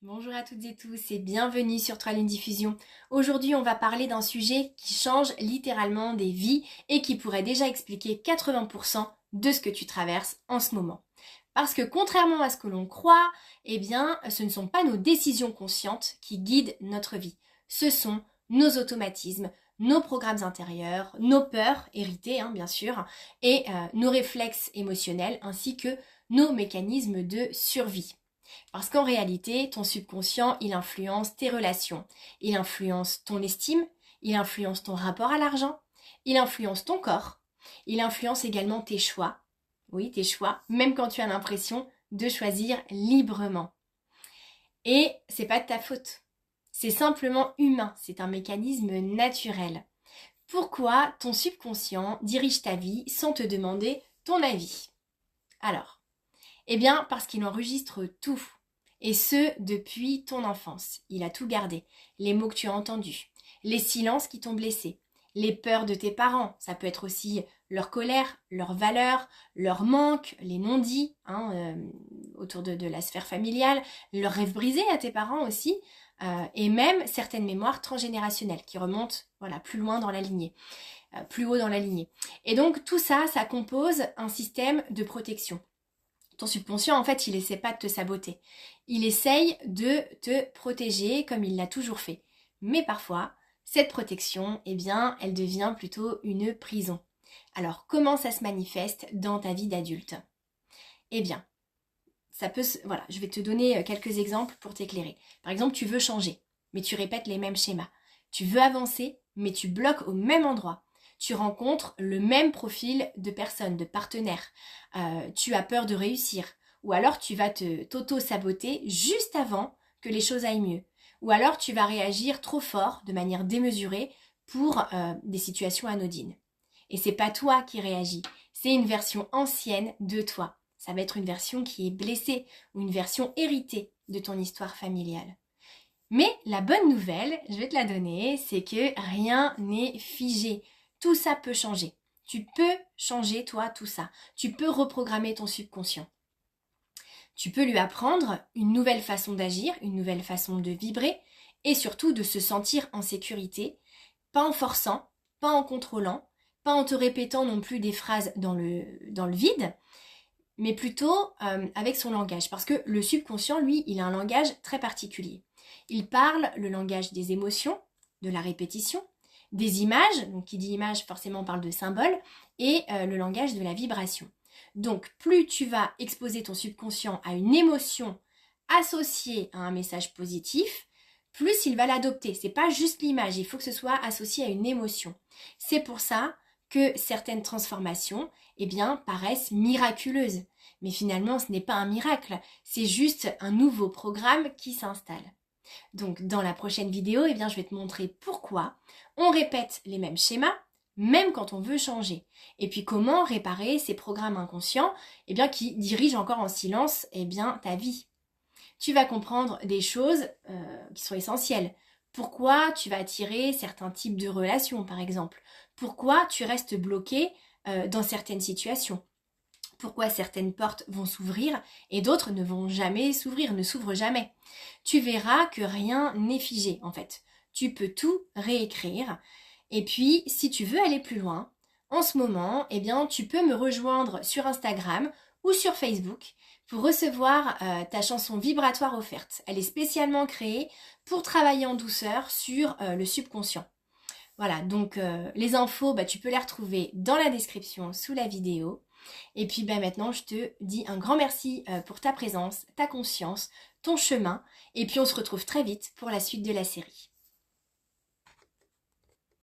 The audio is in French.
Bonjour à toutes et tous et bienvenue sur 3 lignes diffusion. Aujourd'hui, on va parler d'un sujet qui change littéralement des vies et qui pourrait déjà expliquer 80% de ce que tu traverses en ce moment. Parce que contrairement à ce que l'on croit, ce ne sont pas nos décisions conscientes qui guident notre vie. Ce sont nos automatismes, nos programmes intérieurs, nos peurs héritées, bien sûr, et nos réflexes émotionnels ainsi que nos mécanismes de survie. Parce qu'en réalité, ton subconscient, il influence tes relations, il influence ton estime, il influence ton rapport à l'argent, il influence ton corps, il influence également tes choix. Oui, tes choix, même quand tu as l'impression de choisir librement. Et c'est pas de ta faute. C'est simplement humain, c'est un mécanisme naturel. Pourquoi ton subconscient dirige ta vie sans te demander ton avis? Alors, parce qu'il enregistre tout. Et ce, depuis ton enfance. Il a tout gardé. Les mots que tu as entendus, les silences qui t'ont blessé, les peurs de tes parents. Ça peut être aussi leur colère, leurs valeurs, leurs manques, les non-dits autour de la sphère familiale, leurs rêves brisés à tes parents aussi, et même certaines mémoires transgénérationnelles qui remontent plus loin dans la lignée, plus haut dans la lignée. Et donc tout ça, ça compose un système de protection. Ton subconscient, en fait, il essaie pas de te saboter. Il essaye de te protéger comme il l'a toujours fait. Mais parfois, cette protection, elle devient plutôt une prison. Alors, comment ça se manifeste dans ta vie d'adulte? Eh bien, je vais te donner quelques exemples pour t'éclairer. Par exemple, tu veux changer, mais tu répètes les mêmes schémas. Tu veux avancer, mais tu bloques au même endroit. Tu rencontres le même profil de personnes, de partenaires. Tu as peur de réussir. Ou alors tu vas t'auto-saboter juste avant que les choses aillent mieux. Ou alors tu vas réagir trop fort, de manière démesurée, pour des situations anodines. Et c'est pas toi qui réagis, c'est une version ancienne de toi. Ça va être une version qui est blessée ou une version héritée de ton histoire familiale. Mais la bonne nouvelle, je vais te la donner, c'est que rien n'est figé. Tout ça peut changer. Tu peux changer, toi, tout ça. Tu peux reprogrammer ton subconscient. Tu peux lui apprendre une nouvelle façon d'agir, une nouvelle façon de vibrer et surtout de se sentir en sécurité, pas en forçant, pas en contrôlant, pas en te répétant non plus des phrases dans le vide, mais plutôt avec son langage. Parce que le subconscient, lui, il a un langage très particulier. Il parle le langage des émotions, de la répétition, des images, donc qui dit image forcément parle de symboles, et le langage de la vibration. Donc plus tu vas exposer ton subconscient à une émotion associée à un message positif, plus il va l'adopter. C'est pas juste l'image, il faut que ce soit associé à une émotion. C'est pour ça que certaines transformations, paraissent miraculeuses. Mais finalement, ce n'est pas un miracle, c'est juste un nouveau programme qui s'installe. Donc dans la prochaine vidéo, je vais te montrer pourquoi on répète les mêmes schémas, même quand on veut changer. Et puis comment réparer ces programmes inconscients qui dirigent encore en silence ta vie. Tu vas comprendre des choses qui sont essentielles. Pourquoi tu vas attirer certains types de relations, par exemple. Pourquoi tu restes bloqué dans certaines situations. Pourquoi certaines portes vont s'ouvrir et d'autres ne vont jamais s'ouvrir, ne s'ouvrent jamais. Tu verras que rien n'est figé en fait. Tu peux tout réécrire. Et puis, si tu veux aller plus loin, en ce moment, tu peux me rejoindre sur Instagram ou sur Facebook pour recevoir ta chanson vibratoire offerte. Elle est spécialement créée pour travailler en douceur sur le subconscient. Voilà, donc les infos, tu peux les retrouver dans la description sous la vidéo. Et puis maintenant, je te dis un grand merci pour ta présence, ta conscience, ton chemin. Et puis on se retrouve très vite pour la suite de la série.